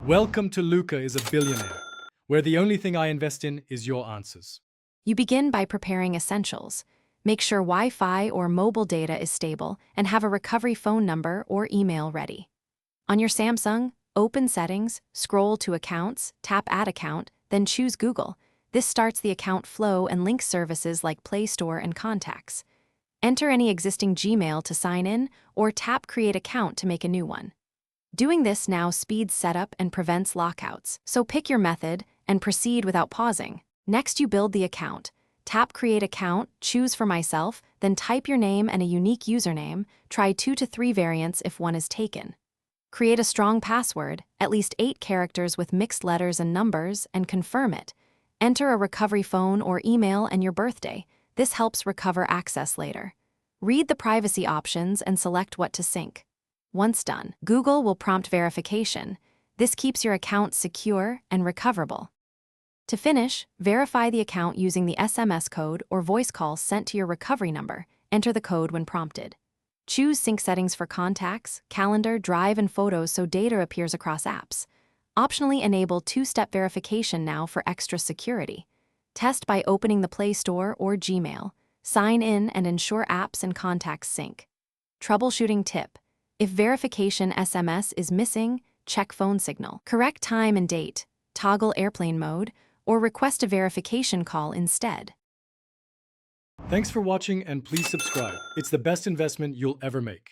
Welcome to Luca is a Billionaire, where the only thing I invest in is your answers. You begin by preparing essentials. Make sure Wi-Fi or mobile data is stable and have a recovery phone number or email ready. On your Samsung, open Settings, scroll to Accounts, tap Add Account, then choose Google. This starts the account flow and links services like Play Store and Contacts. Enter any existing Gmail to sign in or tap Create Account to make a new one. Doing this now speeds setup and prevents lockouts, so pick your method and proceed without pausing. Next, you build the account. Tap Create Account, choose For Myself, then type your name and a unique username. Try 2 to 3 variants if one is taken. Create a strong password, at least 8 characters with mixed letters and numbers, and confirm it. Enter a recovery phone or email and your birthday. This helps recover access later. Read the privacy options and select what to sync. Once done, Google will prompt verification. This keeps your account secure and recoverable. To finish, verify the account using the SMS code or voice call sent to your recovery number. Enter the code when prompted. Choose sync settings for contacts, calendar, drive, and photos so data appears across apps. Optionally enable 2-step verification now for extra security. Test by opening the Play Store or Gmail. Sign in and ensure apps and contacts sync. Troubleshooting tip. If verification SMS is missing, check phone signal. Correct time and date, toggle airplane mode, or request a verification call instead. Thanks for watching and please subscribe. It's the best investment you'll ever make.